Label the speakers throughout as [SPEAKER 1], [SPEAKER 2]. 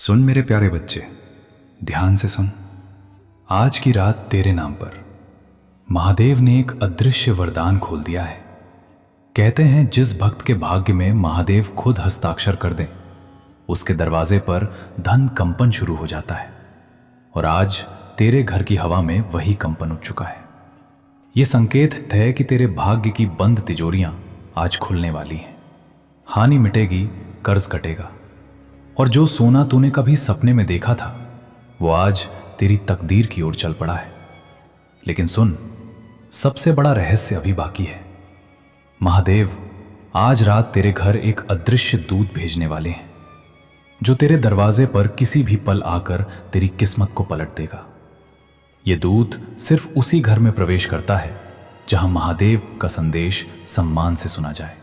[SPEAKER 1] सुन मेरे प्यारे बच्चे, ध्यान से सुन। आज की रात तेरे नाम पर महादेव ने एक अदृश्य वरदान खोल दिया है। कहते हैं जिस भक्त के भाग्य में महादेव खुद हस्ताक्षर कर दें, उसके दरवाजे पर धन कंपन शुरू हो जाता है। और आज तेरे घर की हवा में वही कंपन उठ चुका है। ये संकेत है कि तेरे भाग्य की बंद तिजोरियां आज खुलने वाली हैं। हानि मिटेगी, कर्ज कटेगा, और जो सोना तूने कभी सपने में देखा था वो आज तेरी तकदीर की ओर चल पड़ा है। लेकिन सुन, सबसे बड़ा रहस्य अभी बाकी है। महादेव आज रात तेरे घर एक अदृश्य दूत भेजने वाले हैं, जो तेरे दरवाजे पर किसी भी पल आकर तेरी किस्मत को पलट देगा। ये दूत सिर्फ उसी घर में प्रवेश करता है जहां महादेव का संदेश सम्मान से सुना जाए।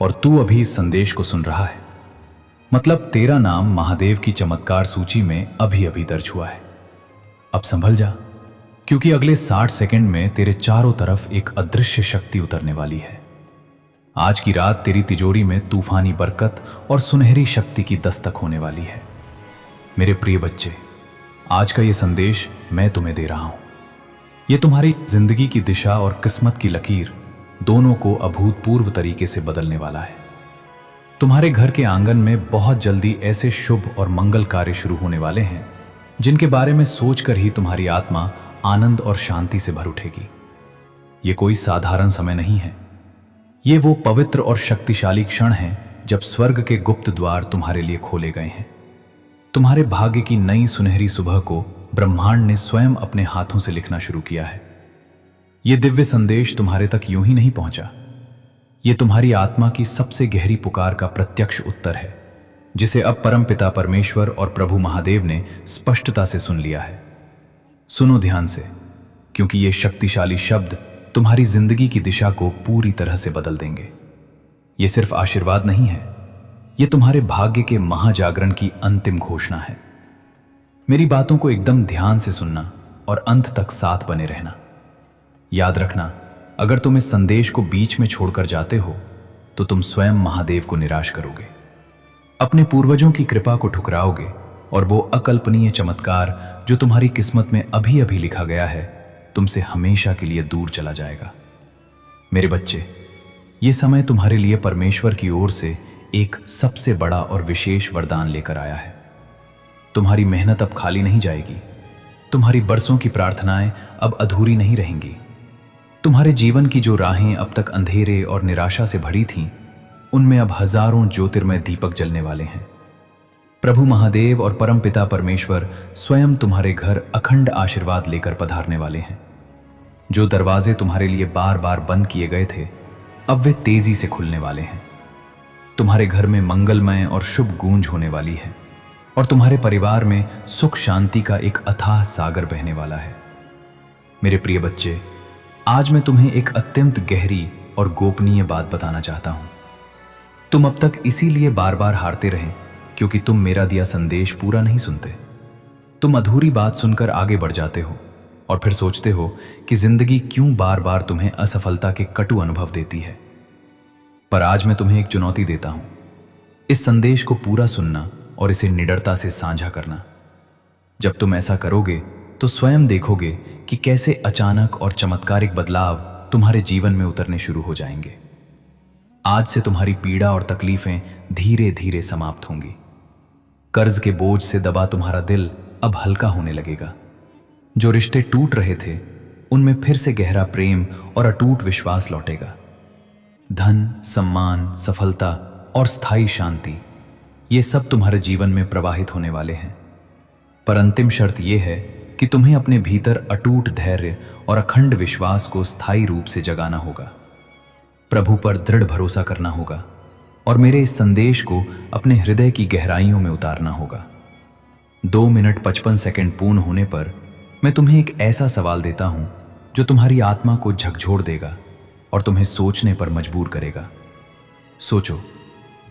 [SPEAKER 1] और तू अभी इस संदेश को सुन रहा है, मतलब तेरा नाम महादेव की चमत्कार सूची में अभी अभी दर्ज हुआ है। अब संभल जा, क्योंकि अगले 60 सेकंड में तेरे चारों तरफ एक अदृश्य शक्ति उतरने वाली है। आज की रात तेरी तिजोरी में तूफानी बरकत और सुनहरी शक्ति की दस्तक होने वाली है। मेरे प्रिय बच्चे, आज का ये संदेश मैं तुम्हें दे रहा हूं। ये तुम्हारी जिंदगी की दिशा और किस्मत की लकीर दोनों को अभूतपूर्व तरीके से बदलने वाला है। तुम्हारे घर के आंगन में बहुत जल्दी ऐसे शुभ और मंगल कार्य शुरू होने वाले हैं जिनके बारे में सोचकर ही तुम्हारी आत्मा आनंद और शांति से भर उठेगी। ये कोई साधारण समय नहीं है। ये वो पवित्र और शक्तिशाली क्षण हैं जब स्वर्ग के गुप्त द्वार तुम्हारे लिए खोले गए हैं। तुम्हारे भाग्य की नई सुनहरी सुबह को ब्रह्मांड ने स्वयं अपने हाथों से लिखना शुरू किया है। ये दिव्य संदेश तुम्हारे तक यूं ही नहीं पहुंचा। ये तुम्हारी आत्मा की सबसे गहरी पुकार का प्रत्यक्ष उत्तर है, जिसे अब परमपिता परमेश्वर और प्रभु महादेव ने स्पष्टता से सुन लिया है। सुनो ध्यान से, क्योंकि ये शक्तिशाली शब्द तुम्हारी जिंदगी की दिशा को पूरी तरह से बदल देंगे। ये सिर्फ आशीर्वाद नहीं है, ये तुम्हारे भाग्य के महाजागरण की अंतिम घोषणा है। मेरी बातों को एकदम ध्यान से सुनना और अंत तक साथ बने रहना। याद रखना, अगर तुम इस संदेश को बीच में छोड़कर जाते हो तो तुम स्वयं महादेव को निराश करोगे, अपने पूर्वजों की कृपा को ठुकराओगे, और वो अकल्पनीय चमत्कार जो तुम्हारी किस्मत में अभी अभी लिखा गया है तुमसे हमेशा के लिए दूर चला जाएगा। मेरे बच्चे, ये समय तुम्हारे लिए परमेश्वर की ओर से एक सबसे बड़ा और विशेष वरदान लेकर आया है। तुम्हारी मेहनत अब खाली नहीं जाएगी। तुम्हारी बरसों की प्रार्थनाएं अब अधूरी नहीं रहेंगी। तुम्हारे जीवन की जो राहें अब तक अंधेरे और निराशा से भरी थीं, उनमें अब हजारों ज्योतिर्मय दीपक जलने वाले हैं। प्रभु महादेव और परमपिता परमेश्वर स्वयं तुम्हारे घर अखंड आशीर्वाद लेकर पधारने वाले हैं। जो दरवाजे तुम्हारे लिए बार बार बंद किए गए थे, अब वे तेजी से खुलने वाले हैं। तुम्हारे घर में मंगलमय और शुभ गूंज होने वाली है, और तुम्हारे परिवार में सुख शांति का एक अथाह सागर बहने वाला है। मेरे प्रिय बच्चे, आज मैं तुम्हें एक अत्यंत गहरी और गोपनीय बात बताना चाहता हूं। तुम अब तक इसीलिए बार बार हारते रहे क्योंकि तुम मेरा दिया संदेश पूरा नहीं सुनते। तुम अधूरी बात सुनकर आगे बढ़ जाते हो और फिर सोचते हो कि जिंदगी क्यों बार बार तुम्हें असफलता के कटु अनुभव देती है। पर आज मैं तुम्हें एक चुनौती देता हूं, इस संदेश को पूरा सुनना और इसे निडरता से साझा करना। जब तुम ऐसा करोगे तो स्वयं देखोगे कि कैसे अचानक और चमत्कारिक बदलाव तुम्हारे जीवन में उतरने शुरू हो जाएंगे। आज से तुम्हारी पीड़ा और तकलीफें धीरे धीरे समाप्त होंगी। कर्ज के बोझ से दबा तुम्हारा दिल अब हल्का होने लगेगा। जो रिश्ते टूट रहे थे, उनमें फिर से गहरा प्रेम और अटूट विश्वास लौटेगा। धन, सम्मान, सफलता और स्थायी शांति, ये सब तुम्हारे जीवन में प्रवाहित होने वाले हैं। पर अंतिम शर्त यह है कि तुम्हें अपने भीतर अटूट धैर्य और अखंड विश्वास को स्थायी रूप से जगाना होगा। प्रभु पर दृढ़ भरोसा करना होगा और मेरे इस संदेश को अपने हृदय की गहराइयों में उतारना होगा। 2 मिनट 55 सेकंड पूर्ण होने पर मैं तुम्हें एक ऐसा सवाल देता हूं जो तुम्हारी आत्मा को झकझोर देगा और तुम्हें सोचने पर मजबूर करेगा। सोचो,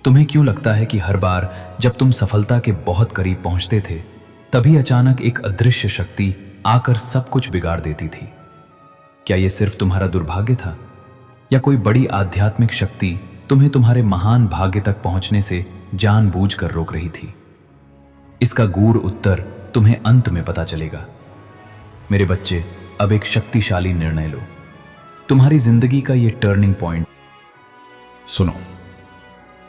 [SPEAKER 1] तुम्हें क्यों लगता है कि हर बार जब तुम सफलता के बहुत करीब पहुंचते थे, तभी अचानक एक अदृश्य शक्ति आकर सब कुछ बिगाड़ देती थी? क्या यह सिर्फ तुम्हारा दुर्भाग्य था, या कोई बड़ी आध्यात्मिक शक्ति तुम्हें तुम्हारे महान भाग्य तक पहुंचने से जानबूझकर रोक रही थी? इसका गूढ़ उत्तर तुम्हें अंत में पता चलेगा। मेरे बच्चे, अब एक शक्तिशाली निर्णय लो, तुम्हारी जिंदगी का यह टर्निंग पॉइंट। सुनो,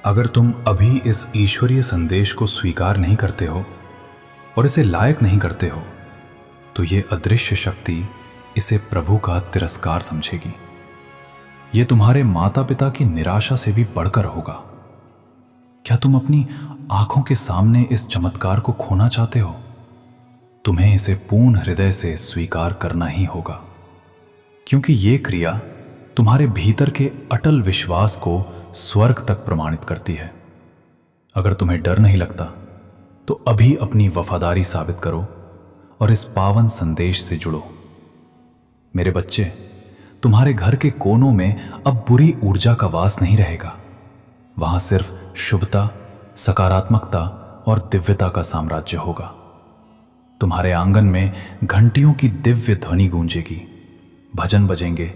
[SPEAKER 1] अगर तुम अभी इस ईश्वरीय संदेश को स्वीकार नहीं करते हो और इसे लायक नहीं करते हो, तो ये अदृश्य शक्ति इसे प्रभु का तिरस्कार समझेगी। ये तुम्हारे माता पिता की निराशा से भी बढ़कर होगा। क्या तुम अपनी आंखों के सामने इस चमत्कार को खोना चाहते हो? तुम्हें इसे पूर्ण हृदय से स्वीकार करना ही होगा, क्योंकि ये क्रिया तुम्हारे भीतर के अटल विश्वास को स्वर्ग तक प्रमाणित करती है। अगर तुम्हें डर नहीं लगता तो अभी अपनी वफादारी साबित करो और इस पावन संदेश से जुड़ो। मेरे बच्चे, तुम्हारे घर के कोनों में अब बुरी ऊर्जा का वास नहीं रहेगा। वहां सिर्फ शुभता, सकारात्मकता और दिव्यता का साम्राज्य होगा। तुम्हारे आंगन में घंटियों की दिव्य ध्वनि गूंजेगी, भजन बजेंगे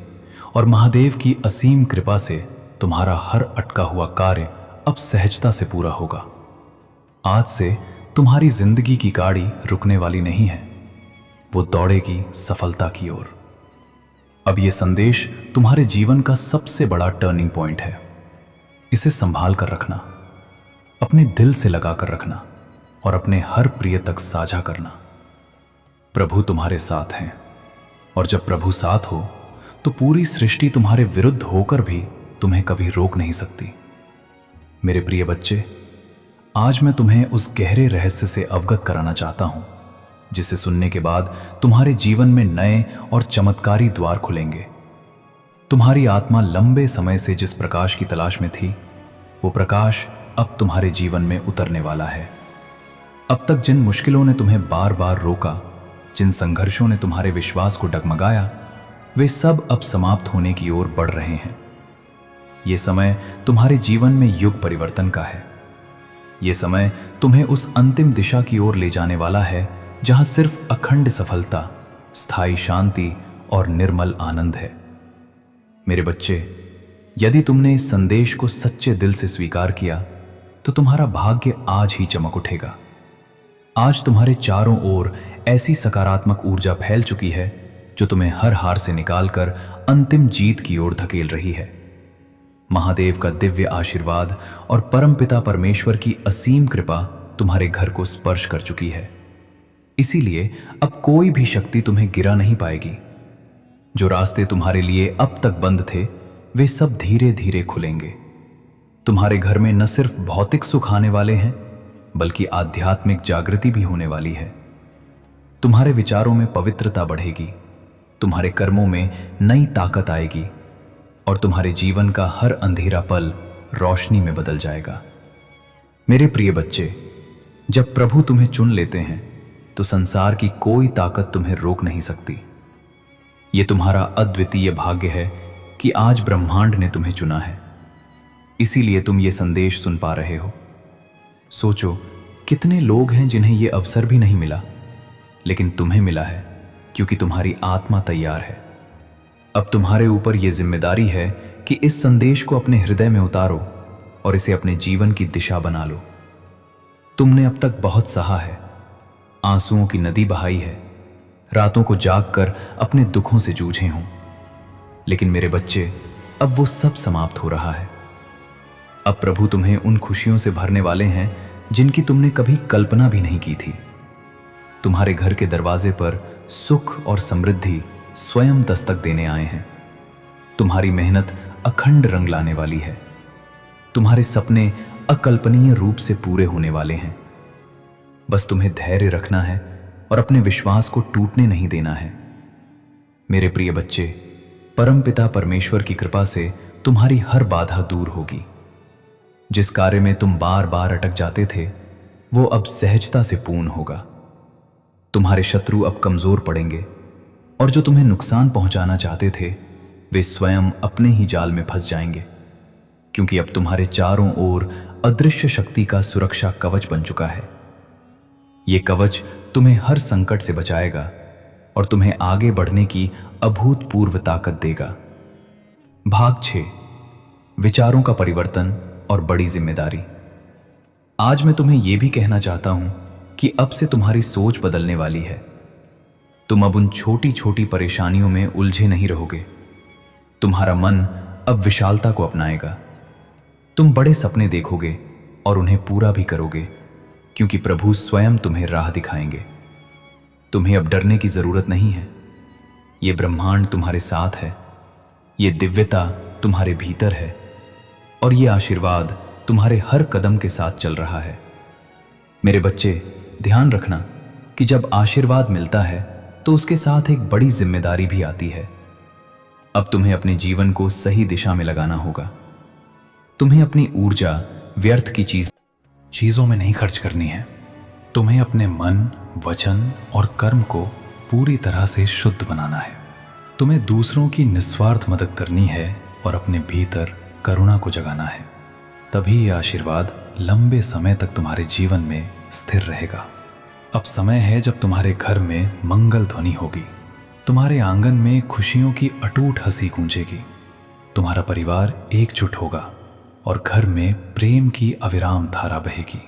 [SPEAKER 1] और महादेव की असीम कृपा से तुम्हारा हर अटका हुआ कार्य अब सहजता से पूरा होगा। आज से तुम्हारी जिंदगी की गाड़ी रुकने वाली नहीं है, वो दौड़ेगी सफलता की ओर। अब यह संदेश तुम्हारे जीवन का सबसे बड़ा टर्निंग पॉइंट है। इसे संभाल कर रखना, अपने दिल से लगा कर रखना और अपने हर प्रिय तक साझा करना। प्रभु तुम्हारे साथ हैं, और जब प्रभु साथ हो तो पूरी सृष्टि तुम्हारे विरुद्ध होकर भी तुम्हें कभी रोक नहीं सकती। मेरे प्रिय बच्चे, आज मैं तुम्हें उस गहरे रहस्य से अवगत कराना चाहता हूं, जिसे सुनने के बाद तुम्हारे जीवन में नए और चमत्कारी द्वार खुलेंगे। तुम्हारी आत्मा लंबे समय से जिस प्रकाश की तलाश में थी, वो प्रकाश अब तुम्हारे जीवन में उतरने वाला है। अब तक जिन मुश्किलों ने तुम्हें बार बार रोका, जिन संघर्षों ने तुम्हारे विश्वास को डगमगाया, वे सब अब समाप्त होने की ओर बढ़ रहे हैं। ये समय तुम्हारे जीवन में युग परिवर्तन का है। ये समय तुम्हें उस अंतिम दिशा की ओर ले जाने वाला है जहां सिर्फ अखंड सफलता, स्थायी शांति और निर्मल आनंद है। मेरे बच्चे, यदि तुमने इस संदेश को सच्चे दिल से स्वीकार किया तो तुम्हारा भाग्य आज ही चमक उठेगा। आज तुम्हारे चारों ओर ऐसी सकारात्मक ऊर्जा फैल चुकी है जो तुम्हें हर हार से निकालकर अंतिम जीत की ओर धकेल रही है। महादेव का दिव्य आशीर्वाद और परमपिता परमेश्वर की असीम कृपा तुम्हारे घर को स्पर्श कर चुकी है। इसीलिए अब कोई भी शक्ति तुम्हें गिरा नहीं पाएगी। जो रास्ते तुम्हारे लिए अब तक बंद थे, वे सब धीरे धीरे खुलेंगे। तुम्हारे घर में न सिर्फ भौतिक सुख आने वाले हैं, बल्कि आध्यात्मिक जागृति भी होने वाली है। तुम्हारे विचारों में पवित्रता बढ़ेगी, तुम्हारे कर्मों में नई ताकत आएगी और तुम्हारे जीवन का हर अंधेरा पल रोशनी में बदल जाएगा। मेरे प्रिय बच्चे, जब प्रभु तुम्हें चुन लेते हैं तो संसार की कोई ताकत तुम्हें रोक नहीं सकती। यह तुम्हारा अद्वितीय भाग्य है कि आज ब्रह्मांड ने तुम्हें चुना है। इसीलिए तुम ये संदेश सुन पा रहे हो। सोचो, कितने लोग हैं जिन्हें यह अवसर भी नहीं मिला, लेकिन तुम्हें मिला है क्योंकि तुम्हारी आत्मा तैयार है। अब तुम्हारे ऊपर यह जिम्मेदारी है कि इस संदेश को अपने हृदय में उतारो और इसे अपने जीवन की दिशा बना लो। तुमने अब तक बहुत सहा है, आंसुओं की नदी बहाई है, रातों को जागकर अपने दुखों से जूझे हों, लेकिन मेरे बच्चे, अब वो सब समाप्त हो रहा है। अब प्रभु तुम्हें उन खुशियों से भरने वाले हैं जिनकी तुमने कभी कल्पना भी नहीं की थी। तुम्हारे घर के दरवाजे पर सुख और समृद्धि स्वयं दस्तक देने आए हैं। तुम्हारी मेहनत अखंड रंग लाने वाली है। तुम्हारे सपने अकल्पनीय रूप से पूरे होने वाले हैं। बस तुम्हें धैर्य रखना है और अपने विश्वास को टूटने नहीं देना है। मेरे प्रिय बच्चे, परमपिता परमेश्वर की कृपा से तुम्हारी हर बाधा दूर होगी। जिस कार्य में तुम बार बार अटक जाते थे, वो अब सहजता से पूर्ण होगा। तुम्हारे शत्रु अब कमजोर पड़ेंगे और जो तुम्हें नुकसान पहुंचाना चाहते थे, वे स्वयं अपने ही जाल में फंस जाएंगे, क्योंकि अब तुम्हारे चारों ओर अदृश्य शक्ति का सुरक्षा कवच बन चुका है। ये कवच तुम्हें हर संकट से बचाएगा और तुम्हें आगे बढ़ने की अभूतपूर्व ताकत देगा। भाग 6, विचारों का परिवर्तन और बड़ी जिम्मेदारी। आज मैं तुम्हें यह भी कहना चाहता हूं कि अब से तुम्हारी सोच बदलने वाली है। तुम अब उन छोटी छोटी परेशानियों में उलझे नहीं रहोगे। तुम्हारा मन अब विशालता को अपनाएगा। तुम बड़े सपने देखोगे और उन्हें पूरा भी करोगे, क्योंकि प्रभु स्वयं तुम्हें राह दिखाएंगे। तुम्हें अब डरने की जरूरत नहीं है। ये ब्रह्मांड तुम्हारे साथ है, ये दिव्यता तुम्हारे भीतर है और ये आशीर्वाद तुम्हारे हर कदम के साथ चल रहा है। मेरे बच्चे, ध्यान रखना कि जब आशीर्वाद मिलता है तो उसके साथ एक बड़ी जिम्मेदारी भी आती है। अब तुम्हें अपने जीवन को सही दिशा में लगाना होगा। तुम्हें अपनी ऊर्जा व्यर्थ की चीजों में नहीं खर्च करनी है। तुम्हें अपने मन, वचन और कर्म को पूरी तरह से शुद्ध बनाना है। तुम्हें दूसरों की निस्वार्थ मदद करनी है और अपने भीतर करुणा को जगाना है। तभी यह आशीर्वाद लंबे समय तक तुम्हारे जीवन में स्थिर रहेगा। अब समय है जब तुम्हारे घर में मंगल ध्वनि होगी। तुम्हारे आंगन में खुशियों की अटूट हंसी गूंजेगी। तुम्हारा परिवार एकजुट होगा और घर में प्रेम की अविराम धारा बहेगी।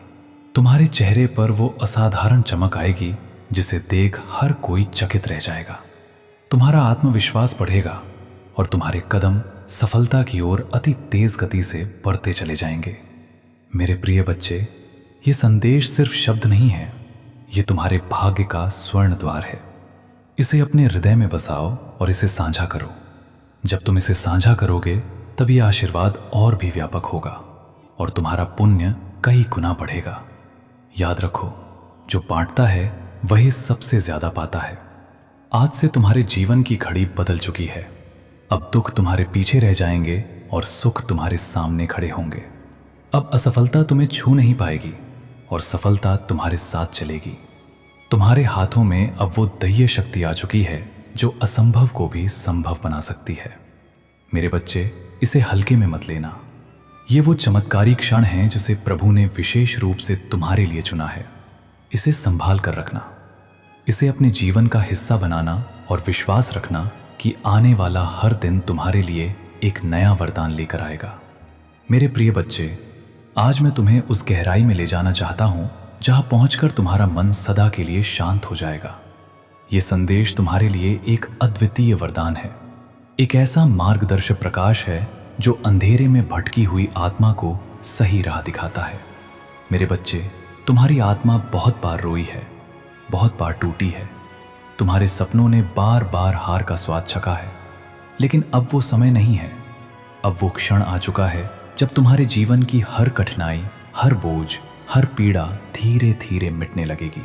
[SPEAKER 1] तुम्हारे चेहरे पर वो असाधारण चमक आएगी जिसे देख हर कोई चकित रह जाएगा। तुम्हारा आत्मविश्वास बढ़ेगा और तुम्हारे कदम सफलता की ओर अति तेज गति से बढ़ते चले जाएंगे। मेरे प्रिय बच्चे, ये संदेश सिर्फ शब्द नहीं है, ये तुम्हारे भाग्य का स्वर्ण द्वार है। इसे अपने हृदय में बसाओ और इसे साझा करो। जब तुम इसे साझा करोगे तब ये आशीर्वाद और भी व्यापक होगा और तुम्हारा पुण्य कई गुना बढ़ेगा। याद रखो, जो बांटता है वही सबसे ज्यादा पाता है। आज से तुम्हारे जीवन की घड़ी बदल चुकी है। अब दुख तुम्हारे पीछे रह जाएंगे और सुख तुम्हारे सामने खड़े होंगे। अब असफलता तुम्हें छू नहीं पाएगी और सफलता तुम्हारे साथ चलेगी। तुम्हारे हाथों में अब वो दैवीय शक्ति आ चुकी है जो असंभव को भी संभव बना सकती है। मेरे बच्चे, इसे हल्के में मत लेना। ये वो चमत्कारी क्षण है जिसे प्रभु ने विशेष रूप से तुम्हारे लिए चुना है। इसे संभाल कर रखना, इसे अपने जीवन का हिस्सा बनाना और विश्वास रखना कि आने वाला हर दिन तुम्हारे लिए एक नया वरदान लेकर आएगा। मेरे प्रिय बच्चे, आज मैं तुम्हें उस गहराई में ले जाना चाहता हूं जहां पहुंचकर तुम्हारा मन सदा के लिए शांत हो जाएगा। ये संदेश तुम्हारे लिए एक अद्वितीय वरदान है, एक ऐसा मार्गदर्शक प्रकाश है जो अंधेरे में भटकी हुई आत्मा को सही राह दिखाता है। मेरे बच्चे, तुम्हारी आत्मा बहुत बार रोई है, बहुत बार टूटी है। तुम्हारे सपनों ने बार बार हार का स्वाद चखा है, लेकिन अब वो समय नहीं है। अब वो क्षण आ चुका है जब तुम्हारे जीवन की हर कठिनाई, हर बोझ, हर पीड़ा धीरे धीरे मिटने लगेगी।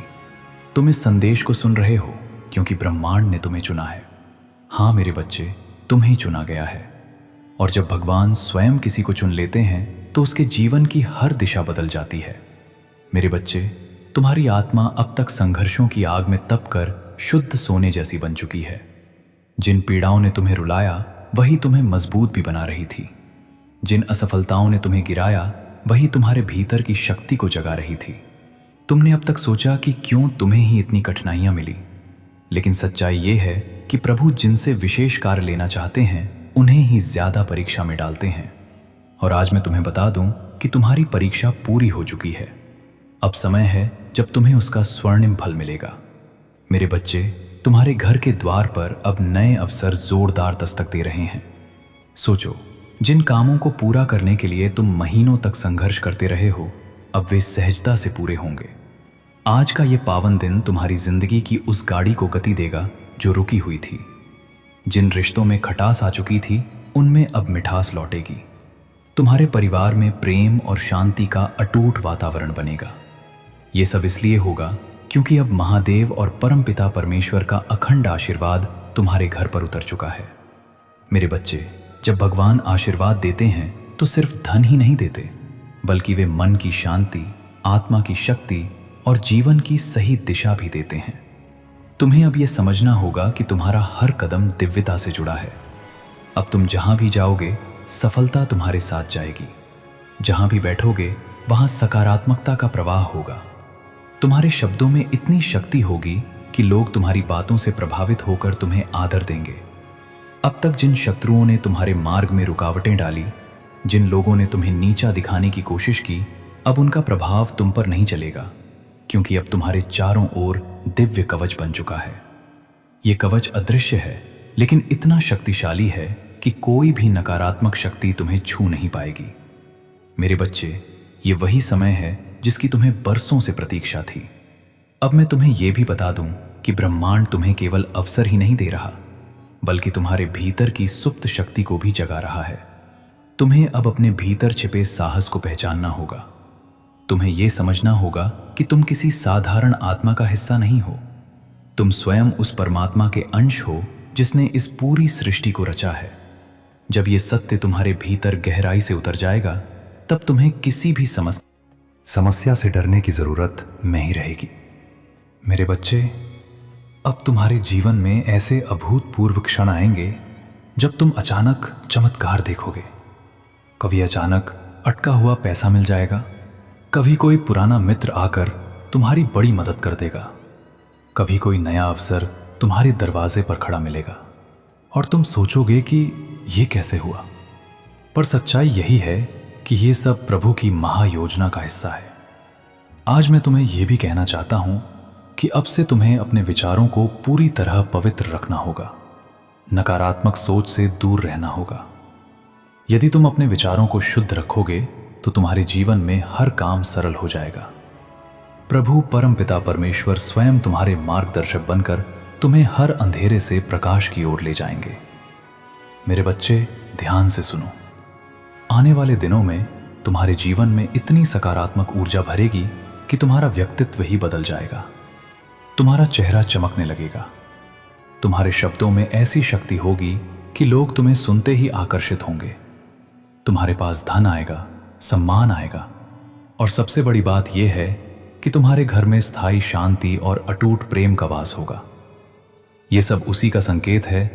[SPEAKER 1] तुम इस संदेश को सुन रहे हो क्योंकि ब्रह्मांड ने तुम्हें चुना है। हाँ मेरे बच्चे, तुम्हें चुना गया है। और जब भगवान स्वयं किसी को चुन लेते हैं तो उसके जीवन की हर दिशा बदल जाती है। मेरे बच्चे, तुम्हारी आत्मा अब तक संघर्षों की आग में तपकर शुद्ध सोने जैसी बन चुकी है। जिन पीड़ाओं ने तुम्हें रुलाया वही तुम्हें मजबूत भी बना रही थी। जिन असफलताओं ने तुम्हें गिराया वही तुम्हारे भीतर की शक्ति को जगा रही थी। तुमने अब तक सोचा कि क्यों तुम्हें ही इतनी कठिनाइयां मिली, लेकिन सच्चाई ये है कि प्रभु जिनसे विशेष कार्य लेना चाहते हैं उन्हें ही ज्यादा परीक्षा में डालते हैं। और आज मैं तुम्हें बता दूं कि तुम्हारी परीक्षा पूरी हो चुकी है। अब समय है जब तुम्हें उसका स्वर्णिम फल मिलेगा। मेरे बच्चे, तुम्हारे घर के द्वार पर अब नए अवसर जोरदार दस्तक दे रहे हैं। सोचो, जिन कामों को पूरा करने के लिए तुम महीनों तक संघर्ष करते रहे हो, अब वे सहजता से पूरे होंगे। आज का ये पावन दिन तुम्हारी जिंदगी की उस गाड़ी को गति देगा जो रुकी हुई थी। जिन रिश्तों में खटास आ चुकी थी उनमें अब मिठास लौटेगी। तुम्हारे परिवार में प्रेम और शांति का अटूट वातावरण बनेगा। ये सब इसलिए होगा क्योंकि अब महादेव और परमपिता परमेश्वर का अखंड आशीर्वाद तुम्हारे घर पर उतर चुका है। मेरे बच्चे, जब भगवान आशीर्वाद देते हैं तो सिर्फ धन ही नहीं देते, बल्कि वे मन की शांति, आत्मा की शक्ति और जीवन की सही दिशा भी देते हैं। तुम्हें अब यह समझना होगा कि तुम्हारा हर कदम दिव्यता से जुड़ा है। अब तुम जहां भी जाओगे सफलता तुम्हारे साथ जाएगी। जहां भी बैठोगे वहां सकारात्मकता का प्रवाह होगा। तुम्हारे शब्दों में इतनी शक्ति होगी कि लोग तुम्हारी बातों से प्रभावित होकर तुम्हें आदर देंगे। अब तक जिन शत्रुओं ने तुम्हारे मार्ग में रुकावटें डाली, जिन लोगों ने तुम्हें नीचा दिखाने की कोशिश की, अब उनका प्रभाव तुम पर नहीं चलेगा, क्योंकि अब तुम्हारे चारों ओर दिव्य कवच बन चुका है। ये कवच अदृश्य है, लेकिन इतना शक्तिशाली है कि कोई भी नकारात्मक शक्ति तुम्हें छू नहीं पाएगी। मेरे बच्चे, ये वही समय है जिसकी तुम्हें बरसों से प्रतीक्षा थी। अब मैं तुम्हें यह भी बता दूं कि ब्रह्मांड तुम्हें केवल अवसर ही नहीं दे रहा, बल्कि तुम्हारे भीतर की सुप्त शक्ति को भी जगा रहा है। तुम्हें अब अपने भीतर छिपे साहस को पहचानना होगा। तुम्हें यह समझना होगा कि तुम किसी साधारण आत्मा का हिस्सा नहीं हो। तुम स्वयं उस परमात्मा के अंश हो जिसने इस पूरी सृष्टि को रचा है। जब यह सत्य तुम्हारे भीतर गहराई से उतर जाएगा, तब तुम्हें किसी भी समस्या से डरने की जरूरत नहीं रहेगी। मेरे बच्चे, अब तुम्हारे जीवन में ऐसे अभूतपूर्व क्षण आएंगे जब तुम अचानक चमत्कार देखोगे। कभी अचानक अटका हुआ पैसा मिल जाएगा, कभी कोई पुराना मित्र आकर तुम्हारी बड़ी मदद कर देगा, कभी कोई नया अवसर तुम्हारे दरवाजे पर खड़ा मिलेगा और तुम सोचोगे कि ये कैसे हुआ। पर सच्चाई यही है कि ये सब प्रभु की महायोजना का हिस्सा है। आज मैं तुम्हें यह भी कहना चाहता हूं कि अब से तुम्हें अपने विचारों को पूरी तरह पवित्र रखना होगा। नकारात्मक सोच से दूर रहना होगा। यदि तुम अपने विचारों को शुद्ध रखोगे तो तुम्हारे जीवन में हर काम सरल हो जाएगा। प्रभु परमपिता परमेश्वर स्वयं तुम्हारे मार्गदर्शक बनकर तुम्हें हर अंधेरे से प्रकाश की ओर ले जाएंगे। मेरे बच्चे, ध्यान से सुनो। आने वाले दिनों में तुम्हारे जीवन में इतनी सकारात्मक ऊर्जा भरेगी कि तुम्हारा व्यक्तित्व ही बदल जाएगा। तुम्हारा चेहरा चमकने लगेगा। तुम्हारे शब्दों में ऐसी शक्ति होगी कि लोग तुम्हें सुनते ही आकर्षित होंगे। तुम्हारे पास धन आएगा, सम्मान आएगा, और सबसे बड़ी बात यह है कि तुम्हारे घर में स्थायी शांति और अटूट प्रेम का वास होगा। यह सब उसी का संकेत है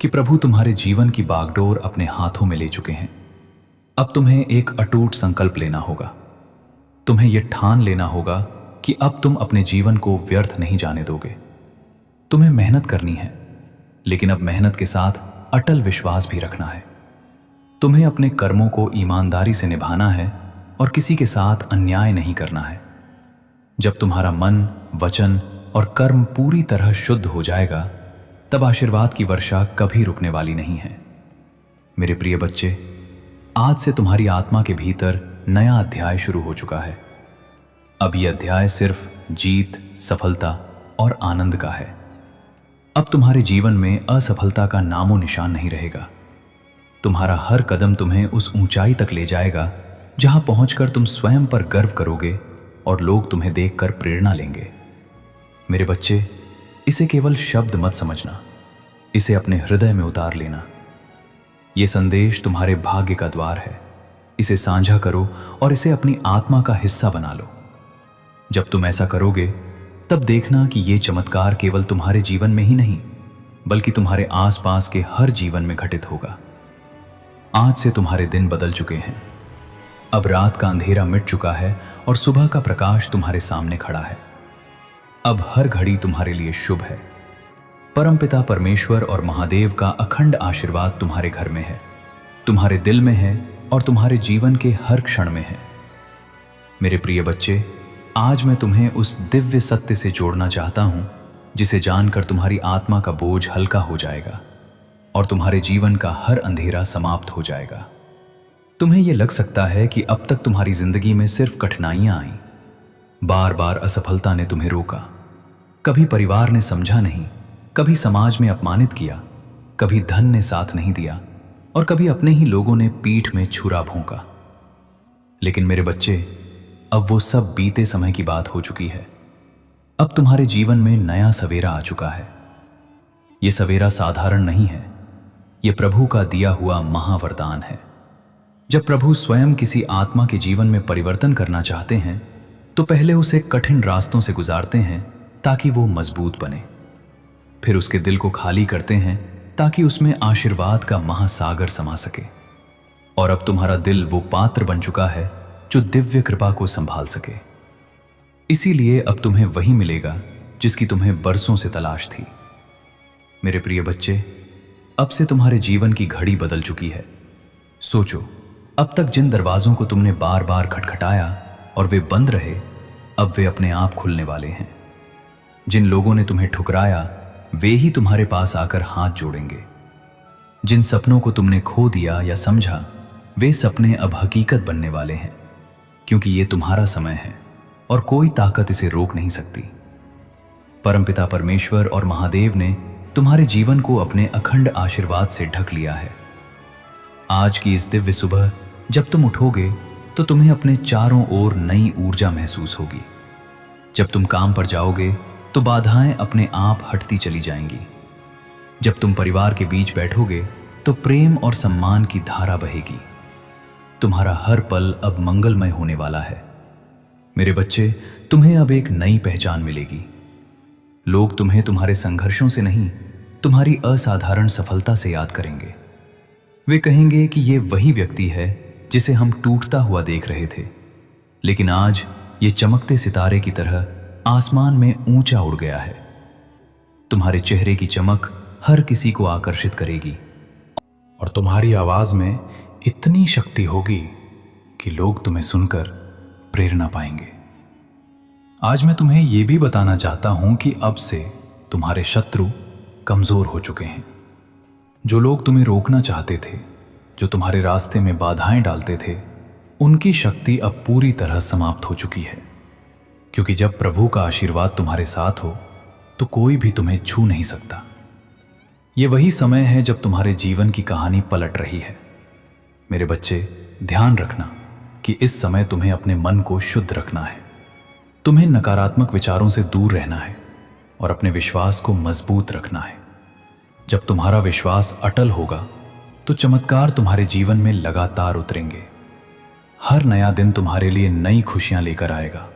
[SPEAKER 1] कि प्रभु तुम्हारे जीवन की बागडोर अपने हाथों में ले चुके हैं। अब तुम्हें एक अटूट संकल्प लेना होगा। तुम्हें यह ठान लेना होगा कि अब तुम अपने जीवन को व्यर्थ नहीं जाने दोगे। तुम्हें मेहनत करनी है, लेकिन अब मेहनत के साथ अटल विश्वास भी रखना है। तुम्हें अपने कर्मों को ईमानदारी से निभाना है और किसी के साथ अन्याय नहीं करना है। जब तुम्हारा मन, वचन और कर्म पूरी तरह शुद्ध हो जाएगा, तब आशीर्वाद की वर्षा कभी रुकने वाली नहीं है। मेरे प्रिय बच्चे, आज से तुम्हारी आत्मा के भीतर नया अध्याय शुरू हो चुका है। अब यह अध्याय सिर्फ जीत, सफलता और आनंद का है। अब तुम्हारे जीवन में असफलता का नामो निशान नहीं रहेगा। तुम्हारा हर कदम तुम्हें उस ऊंचाई तक ले जाएगा जहां पहुंचकर तुम स्वयं पर गर्व करोगे और लोग तुम्हें देखकर प्रेरणा लेंगे। मेरे बच्चे, इसे केवल शब्द मत समझना, इसे अपने हृदय में उतार लेना। यह संदेश तुम्हारे भाग्य का द्वार है। इसे साझा करो और इसे अपनी आत्मा का हिस्सा बना लो। जब तुम ऐसा करोगे, तब देखना कि यह चमत्कार केवल तुम्हारे जीवन में ही नहीं, बल्कि तुम्हारे आसपास के हर जीवन में घटित होगा। आज से तुम्हारे दिन बदल चुके हैं। अब रात का अंधेरा मिट चुका है और सुबह का प्रकाश तुम्हारे सामने खड़ा है। अब हर घड़ी तुम्हारे लिए शुभ है। परमपिता परमेश्वर और महादेव का अखंड आशीर्वाद तुम्हारे घर में है, तुम्हारे दिल में है और तुम्हारे जीवन के हर क्षण में है। मेरे प्रिय बच्चे, आज मैं तुम्हें उस दिव्य सत्य से जोड़ना चाहता हूं, जिसे जानकर तुम्हारी आत्मा का बोझ हल्का हो जाएगा और तुम्हारे जीवन का हर अंधेरा समाप्त हो जाएगा। तुम्हें यह लग सकता है कि अब तक तुम्हारी जिंदगी में सिर्फ कठिनाइयां आईं। बार बार असफलता ने तुम्हें रोका। कभी परिवार ने समझा नहीं, कभी समाज में अपमानित किया, कभी धन ने साथ नहीं दिया और कभी अपने ही लोगों ने पीठ में छुरा भोंका। लेकिन मेरे बच्चे, अब वो सब बीते समय की बात हो चुकी है। अब तुम्हारे जीवन में नया सवेरा आ चुका है। यह सवेरा साधारण नहीं है, यह प्रभु का दिया हुआ महावरदान है। जब प्रभु स्वयं किसी आत्मा के जीवन में परिवर्तन करना चाहते हैं, तो पहले उसे कठिन रास्तों से गुजारते हैं ताकि वो मजबूत बने। फिर उसके दिल को खाली करते हैं ताकि उसमें आशीर्वाद का महासागर समा सके। और अब तुम्हारा दिल वो पात्र बन चुका है जो दिव्य कृपा को संभाल सके। इसीलिए अब तुम्हें वही मिलेगा जिसकी तुम्हें बरसों से तलाश थी। मेरे प्रिय बच्चे, अब से तुम्हारे जीवन की घड़ी बदल चुकी है। सोचो, अब तक जिन दरवाजों को तुमने बार बार खटखटाया और वे बंद रहे, अब वे अपने आप खुलने वाले हैं। जिन लोगों ने तुम्हें ठुकराया वे ही तुम्हारे पास आकर हाथ जोड़ेंगे। जिन सपनों को तुमने खो दिया या समझा वे सपने अब हकीकत बनने वाले हैं, क्योंकि ये तुम्हारा समय है और कोई ताकत इसे रोक नहीं सकती। परमपिता परमेश्वर और महादेव ने तुम्हारे जीवन को अपने अखंड आशीर्वाद से ढक लिया है। आज की इस दिव्य सुबह जब तुम उठोगे तो तुम्हें अपने चारों ओर नई ऊर्जा महसूस होगी। जब तुम काम पर जाओगे तो बाधाएं अपने आप हटती चली जाएंगी। जब तुम परिवार के बीच बैठोगे तो प्रेम और सम्मान की धारा बहेगी। तुम्हारा हर पल अब मंगलमय होने वाला है। मेरे बच्चे, तुम्हें अब एक नई पहचान मिलेगी। लोग तुम्हें तुम्हारे संघर्षों से नहीं, तुम्हारी असाधारण सफलता से याद करेंगे। वे कहेंगे कि ये वही व्यक्ति है जिसे हम टूटता हुआ देख रहे थे, लेकिन आज ये चमकते सितारे की तरह आसमान में ऊंचा उड़ गया है। तुम्हारे चेहरे की चमक हर किसी को आकर्षित करेगी और तुम्हारी आवाज में इतनी शक्ति होगी कि लोग तुम्हें सुनकर प्रेरणा पाएंगे। आज मैं तुम्हें यह भी बताना चाहता हूं कि अब से तुम्हारे शत्रु कमजोर हो चुके हैं। जो लोग तुम्हें रोकना चाहते थे, जो तुम्हारे रास्ते में बाधाएं डालते थे, उनकी शक्ति अब पूरी तरह समाप्त हो चुकी है। क्योंकि जब प्रभु का आशीर्वाद तुम्हारे साथ हो तो कोई भी तुम्हें छू नहीं सकता। ये वही समय है जब तुम्हारे जीवन की कहानी पलट रही है। मेरे बच्चे, ध्यान रखना कि इस समय तुम्हें अपने मन को शुद्ध रखना है। तुम्हें नकारात्मक विचारों से दूर रहना है और अपने विश्वास को मजबूत रखना है। जब तुम्हारा विश्वास अटल होगा तो चमत्कार तुम्हारे जीवन में लगातार उतरेंगे। हर नया दिन तुम्हारे लिए नई खुशियां लेकर आएगा।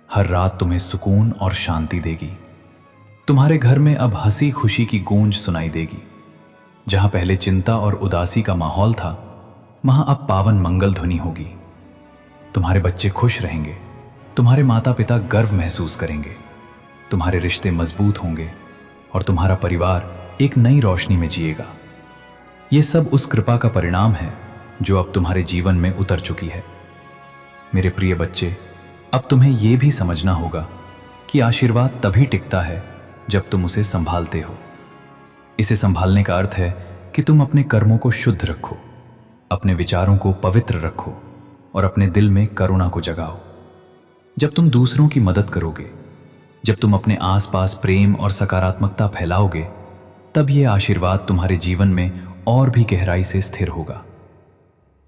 [SPEAKER 1] हर रात तुम्हें सुकून और शांति देगी। तुम्हारे घर में अब हंसी खुशी की गूंज सुनाई देगी। जहां पहले चिंता और उदासी का माहौल था, वहां अब पावन मंगल ध्वनि होगी। तुम्हारे बच्चे खुश रहेंगे, तुम्हारे माता पिता गर्व महसूस करेंगे, तुम्हारे रिश्ते मजबूत होंगे और तुम्हारा परिवार एक नई रोशनी में जिएगा। ये सब उस कृपा का परिणाम है जो अब तुम्हारे जीवन में उतर चुकी है। मेरे प्रिय बच्चे, अब तुम्हें यह भी समझना होगा कि आशीर्वाद तभी टिकता है जब तुम उसे संभालते हो। इसे संभालने का अर्थ है कि तुम अपने कर्मों को शुद्ध रखो, अपने विचारों को पवित्र रखो और अपने दिल में करुणा को जगाओ। जब तुम दूसरों की मदद करोगे, जब तुम अपने आसपास प्रेम और सकारात्मकता फैलाओगे, तब यह आशीर्वाद तुम्हारे जीवन में और भी गहराई से स्थिर होगा।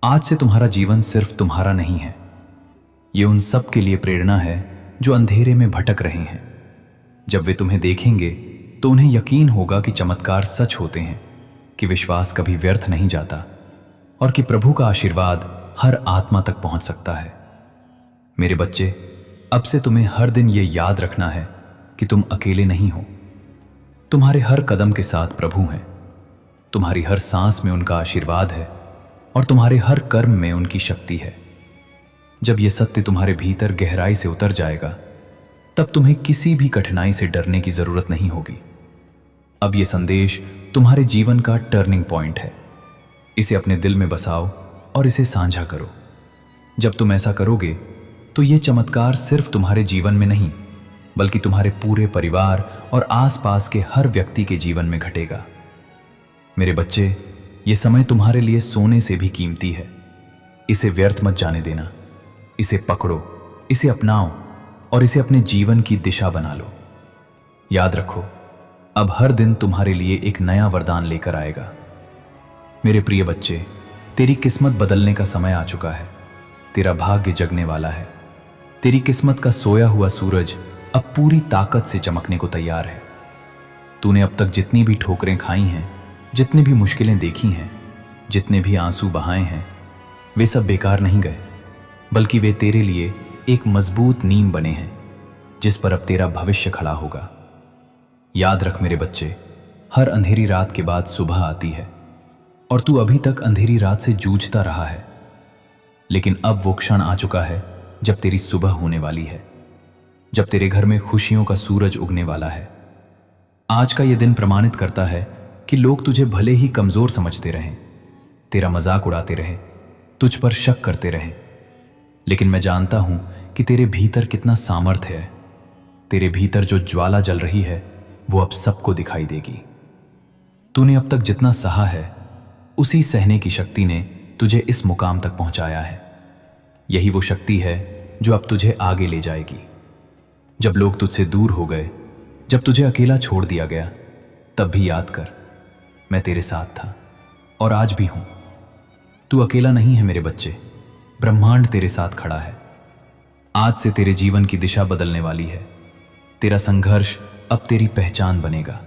[SPEAKER 1] आज से तुम्हारा जीवन सिर्फ तुम्हारा नहीं है, ये उन सब के लिए प्रेरणा है जो अंधेरे में भटक रहे हैं। जब वे तुम्हें देखेंगे तो उन्हें यकीन होगा कि चमत्कार सच होते हैं, कि विश्वास कभी व्यर्थ नहीं जाता और कि प्रभु का आशीर्वाद हर आत्मा तक पहुंच सकता है। मेरे बच्चे, अब से तुम्हें हर दिन ये याद रखना है कि तुम अकेले नहीं हो। तुम्हारे हर कदम के साथ प्रभु हैं, तुम्हारी हर सांस में उनका आशीर्वाद है और तुम्हारे हर कर्म में उनकी शक्ति है। जब यह सत्य तुम्हारे भीतर गहराई से उतर जाएगा, तब तुम्हें किसी भी कठिनाई से डरने की जरूरत नहीं होगी। अब यह संदेश तुम्हारे जीवन का टर्निंग पॉइंट है। इसे अपने दिल में बसाओ और इसे साझा करो। जब तुम ऐसा करोगे तो यह चमत्कार सिर्फ तुम्हारे जीवन में नहीं, बल्कि तुम्हारे पूरे परिवार और आसपास के हर व्यक्ति के जीवन में घटेगा। मेरे बच्चे, यह समय तुम्हारे लिए सोने से भी कीमती है। इसे व्यर्थ मत जाने देना। इसे पकड़ो, इसे अपनाओ और इसे अपने जीवन की दिशा बना लो। याद रखो, अब हर दिन तुम्हारे लिए एक नया वरदान लेकर आएगा। मेरे प्रिय बच्चे, तेरी किस्मत बदलने का समय आ चुका है। तेरा भाग्य जगने वाला है। तेरी किस्मत का सोया हुआ सूरज अब पूरी ताकत से चमकने को तैयार है। तूने अब तक जितनी भी ठोकरें खाई हैं, जितनी भी मुश्किलें देखी हैं, जितने भी आंसू बहाए हैं, वे सब बेकार नहीं गए, बल्कि वे तेरे लिए एक मजबूत नींव बने हैं जिस पर अब तेरा भविष्य खड़ा होगा। याद रख मेरे बच्चे, हर अंधेरी रात के बाद सुबह आती है और तू अभी तक अंधेरी रात से जूझता रहा है, लेकिन अब वो क्षण आ चुका है जब तेरी सुबह होने वाली है, जब तेरे घर में खुशियों का सूरज उगने वाला है। आज का यह दिन प्रमाणित करता है कि लोग तुझे भले ही कमजोर समझते रहें, तेरा मजाक उड़ाते रहें, तुझ पर शक करते रहें, लेकिन मैं जानता हूं कि कि तेरे भीतर कितना सामर्थ्य है। तेरे भीतर जो ज्वाला जल रही है वो अब सबको दिखाई देगी। तूने अब तक जितना सहा है उसी सहने की शक्ति ने तुझे इस मुकाम तक पहुंचाया है। यही वो शक्ति है जो अब तुझे आगे ले जाएगी। जब लोग तुझसे दूर हो गए, जब तुझे अकेला छोड़ दिया गया, तब भी याद कर, मैं तेरे साथ था और आज भी हूं। तू अकेला नहीं है मेरे बच्चे, ब्रह्मांड तेरे साथ खड़ा है। आज से तेरे जीवन की दिशा बदलने वाली है। तेरा संघर्ष अब तेरी पहचान बनेगा।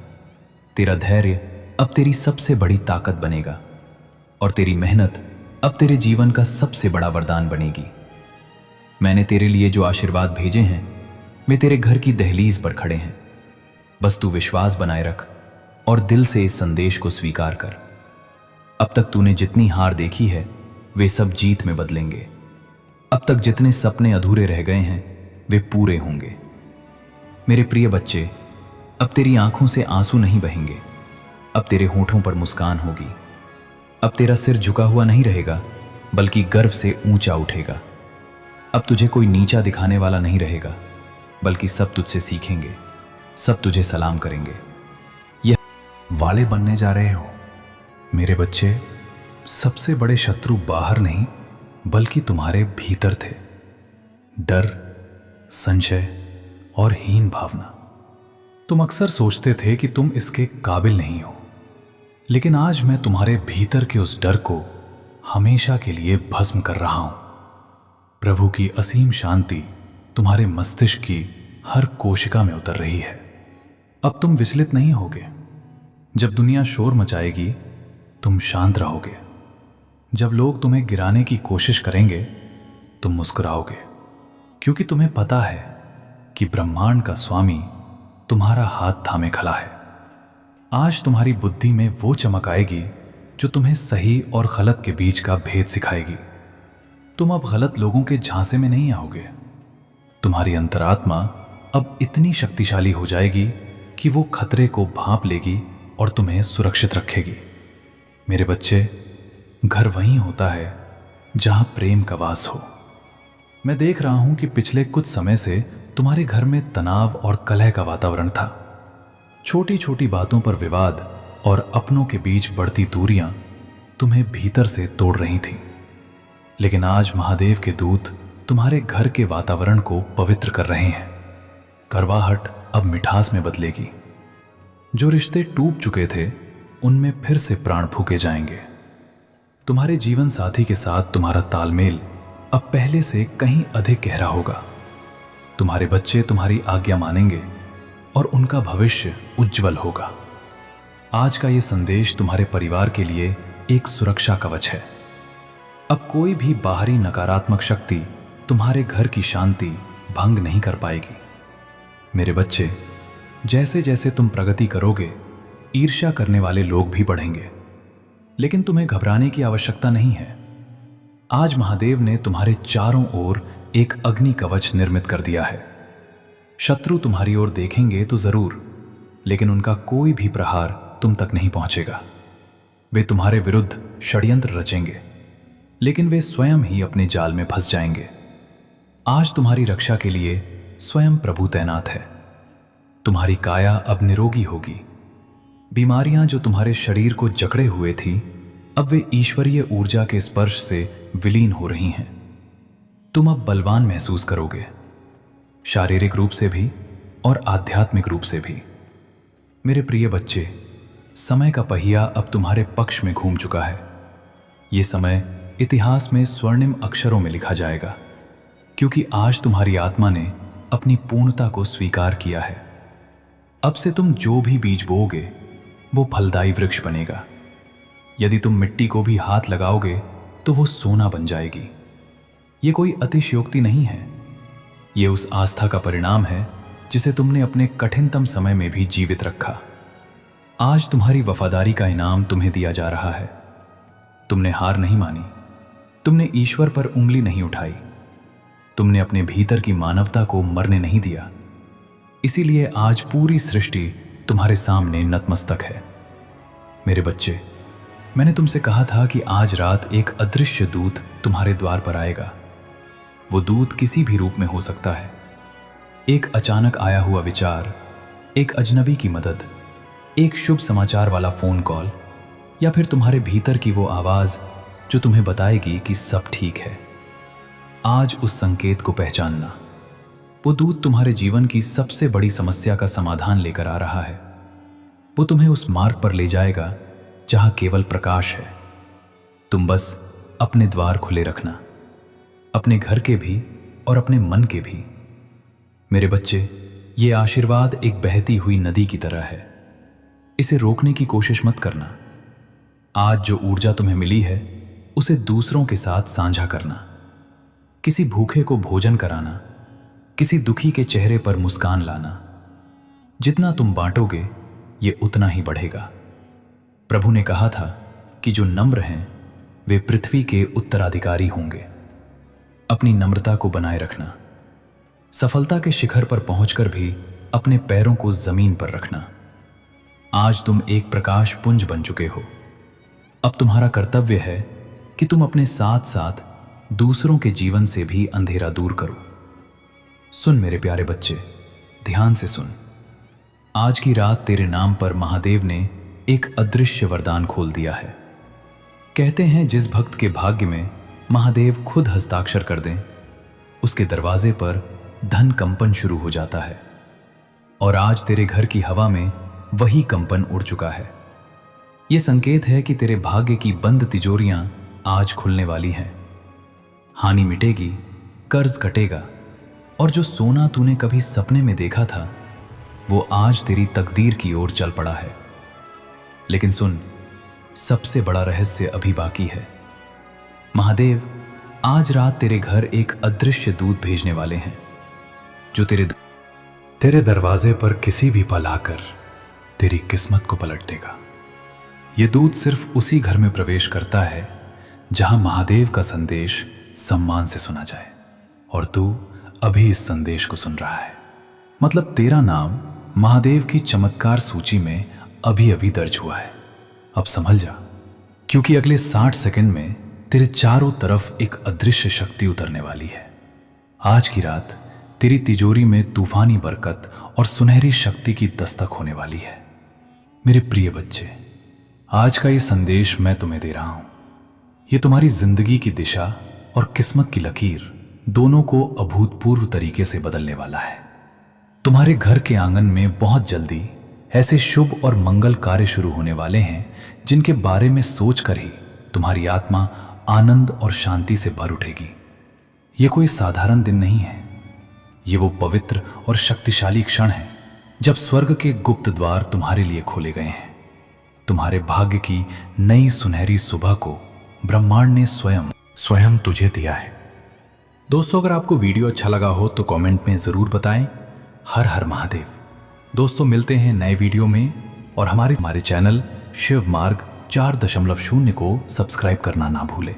[SPEAKER 1] तेरा धैर्य अब तेरी सबसे बड़ी ताकत बनेगा और तेरी मेहनत अब तेरे जीवन का सबसे बड़ा वरदान बनेगी। मैंने तेरे लिए जो आशीर्वाद भेजे हैं वे तेरे घर की दहलीज पर खड़े हैं। बस तू विश्वास बनाए रख और दिल से इस संदेश को स्वीकार कर। अब तक तूने जितनी हार देखी है वे सब जीत में बदलेंगे। अब तक जितने सपने अधूरे रह गए हैं वे पूरे होंगे। मेरे प्रिय बच्चे, अब तेरी आंखों से आंसू नहीं बहेंगे, अब तेरे होठों पर मुस्कान होगी। अब तेरा सिर झुका हुआ नहीं रहेगा बल्कि गर्व से ऊंचा उठेगा। अब तुझे कोई नीचा दिखाने वाला नहीं रहेगा बल्कि सब तुझसे सीखेंगे, सब तुझे सलाम करेंगे। यह वाले बनने जा रहे हो मेरे बच्चे। सबसे बड़े शत्रु बाहर नहीं बल्कि तुम्हारे भीतर थे। डर, संशय और हीन भावना। तुम अक्सर सोचते थे कि तुम इसके काबिल नहीं हो, लेकिन आज मैं तुम्हारे भीतर के उस डर को हमेशा के लिए भस्म कर रहा हूं। प्रभु की असीम शांति तुम्हारे मस्तिष्क की हर कोशिका में उतर रही है। अब तुम विचलित नहीं होगे। जब दुनिया शोर मचाएगी तुम शांत रहोगे। जब लोग तुम्हें गिराने की कोशिश करेंगे तुम मुस्कुराओगे, क्योंकि तुम्हें पता है कि ब्रह्मांड का स्वामी तुम्हारा हाथ थामे खड़ा है। आज तुम्हारी बुद्धि में वो चमक आएगी जो तुम्हें सही और गलत के बीच का भेद सिखाएगी। तुम अब गलत लोगों के झांसे में नहीं आओगे। तुम्हारी अंतरात्मा अब इतनी शक्तिशाली हो जाएगी कि वो खतरे को भांप लेगी और तुम्हें सुरक्षित रखेगी। मेरे बच्चे, घर वहीं होता है जहां प्रेम का वास हो। मैं देख रहा हूं कि पिछले कुछ समय से तुम्हारे घर में तनाव और कलह का वातावरण था। छोटी छोटी बातों पर विवाद और अपनों के बीच बढ़ती दूरियां तुम्हें भीतर से तोड़ रही थीं। लेकिन आज महादेव के दूत तुम्हारे घर के वातावरण को पवित्र कर रहे हैं। करवाहट अब मिठास में बदलेगी। जो रिश्ते टूट चुके थे उनमें फिर से प्राण फूके जाएंगे। तुम्हारे जीवन साथी के साथ तुम्हारा तालमेल अब पहले से कहीं अधिक गहरा होगा। तुम्हारे बच्चे तुम्हारी आज्ञा मानेंगे और उनका भविष्य उज्जवल होगा। आज का यह संदेश तुम्हारे परिवार के लिए एक सुरक्षा कवच है। अब कोई भी बाहरी नकारात्मक शक्ति तुम्हारे घर की शांति भंग नहीं कर पाएगी। मेरे बच्चे, जैसे जैसे तुम प्रगति करोगे ईर्ष्या करने वाले लोग भी बढ़ेंगे, लेकिन तुम्हें घबराने की आवश्यकता नहीं है। आज महादेव ने तुम्हारे चारों ओर एक अग्नि कवच निर्मित कर दिया है। शत्रु तुम्हारी ओर देखेंगे तो जरूर, लेकिन उनका कोई भी प्रहार तुम तक नहीं पहुंचेगा। वे तुम्हारे विरुद्ध षड्यंत्र रचेंगे, लेकिन वे स्वयं ही अपने जाल में फंस जाएंगे। आज तुम्हारी रक्षा के लिए स्वयं प्रभु तैनात है। तुम्हारी काया अब निरोगी होगी। बीमारियां जो तुम्हारे शरीर को जकड़े हुए थी अब वे ईश्वरीय ऊर्जा के स्पर्श से विलीन हो रही हैं। तुम अब बलवान महसूस करोगे, शारीरिक रूप से भी और आध्यात्मिक रूप से भी। मेरे प्रिय बच्चे, समय का पहिया अब तुम्हारे पक्ष में घूम चुका है। ये समय इतिहास में स्वर्णिम अक्षरों में लिखा जाएगा, क्योंकि आज तुम्हारी आत्मा ने अपनी पूर्णता को स्वीकार किया है। अब से तुम जो भी बीज बोओगे वो फलदायी वृक्ष बनेगा। यदि तुम मिट्टी को भी हाथ लगाओगे तो वो सोना बन जाएगी। ये कोई अतिशयोक्ति नहीं है, ये उस आस्था का परिणाम है जिसे तुमने अपने कठिनतम समय में भी जीवित रखा। आज तुम्हारी वफादारी का इनाम तुम्हें दिया जा रहा है। तुमने हार नहीं मानी, तुमने ईश्वर पर उंगली नहीं उठाई, तुमने अपने भीतर की मानवता को मरने नहीं दिया। इसीलिए आज पूरी सृष्टि तुम्हारे सामने नतमस्तक है। मेरे बच्चे, मैंने तुमसे कहा था कि आज रात एक अदृश्य दूत तुम्हारे द्वार पर आएगा। वो दूत किसी भी रूप में हो सकता है। एक अचानक आया हुआ विचार, एक अजनबी की मदद, एक शुभ समाचार वाला फोन कॉल, या फिर तुम्हारे भीतर की वो आवाज जो तुम्हें बताएगी कि सब ठीक है। आज उस संकेत को पहचानना। वो दूत तुम्हारे जीवन की सबसे बड़ी समस्या का समाधान लेकर आ रहा है। वो तुम्हें उस मार्ग पर ले जाएगा जहां केवल प्रकाश है। तुम बस अपने द्वार खुले रखना, अपने घर के भी और अपने मन के भी। मेरे बच्चे, ये आशीर्वाद एक बहती हुई नदी की तरह है। इसे रोकने की कोशिश मत करना। आज जो ऊर्जा तुम्हें मिली है उसे दूसरों के साथ साझा करना। किसी भूखे को भोजन कराना, किसी दुखी के चेहरे पर मुस्कान लाना। जितना तुम बांटोगे ये उतना ही बढ़ेगा। प्रभु ने कहा था कि जो नम्र हैं वे पृथ्वी के उत्तराधिकारी होंगे। अपनी नम्रता को बनाए रखना। सफलता के शिखर पर पहुंचकर भी अपने पैरों को जमीन पर रखना। आज तुम एक प्रकाश पुंज बन चुके हो। अब तुम्हारा कर्तव्य है कि तुम अपने साथ साथ दूसरों के जीवन से भी अंधेरा दूर करो। सुन मेरे प्यारे बच्चे, ध्यान से सुन। आज की रात तेरे नाम पर महादेव ने एक अदृश्य वरदान खोल दिया है। कहते हैं जिस भक्त के भाग्य में महादेव खुद हस्ताक्षर कर दें, उसके दरवाजे पर धन कंपन शुरू हो जाता है। और आज तेरे घर की हवा में वही कंपन उड़ चुका है। यह संकेत है कि तेरे भाग्य की बंद तिजोरियां आज खुलने वाली हैं। हानि मिटेगी, कर्ज कटेगा, और जो सोना तूने कभी सपने में देखा था वो आज तेरी तकदीर की ओर चल पड़ा है। लेकिन सुन, सबसे बड़ा रहस्य अभी बाकी है। महादेव आज रात तेरे घर एक अदृश्य दूत भेजने वाले हैं जो तेरे दरवाजे पर किसी भी पल आकर तेरी किस्मत को पलट देगा। यह दूत सिर्फ उसी घर में प्रवेश करता है जहां महादेव का संदेश सम्मान से सुना जाए। और तू अभी इस संदेश को सुन रहा है, मतलब तेरा नाम महादेव की चमत्कार सूची में अभी अभी दर्ज हुआ है। अब संभल जा, क्योंकि अगले 60 सेकंड में तेरे चारों तरफ एक अदृश्य शक्ति उतरने वाली है। आज की रात तेरी तिजोरी में तूफानी बरकत और सुनहरी शक्ति की दस्तक होने वाली है। मेरे प्रिय बच्चे, आज का ये संदेश मैं तुम्हें दे रहा हूं। ये तुम्हारी जिंदगी की दिशा और किस्मत की लकीर दोनों को अभूतपूर्व तरीके से बदलने वाला है। तुम्हारे घर के आंगन में बहुत जल्दी ऐसे शुभ और मंगल कार्य शुरू होने वाले हैं जिनके बारे में सोचकर ही तुम्हारी आत्मा आनंद और शांति से भर उठेगी। ये कोई साधारण दिन नहीं है। ये वो पवित्र और शक्तिशाली क्षण है जब स्वर्ग के गुप्त द्वार तुम्हारे लिए खोले गए हैं। तुम्हारे भाग्य की नई सुनहरी सुबह को ब्रह्मांड ने स्वयं तुझे दिया है। दोस्तों, अगर आपको वीडियो अच्छा लगा हो तो कमेंट में जरूर बताएं। हर हर महादेव। दोस्तों, मिलते हैं नए वीडियो में, और हमारे चैनल शिव मार्ग 4.0 को सब्सक्राइब करना ना भूलें।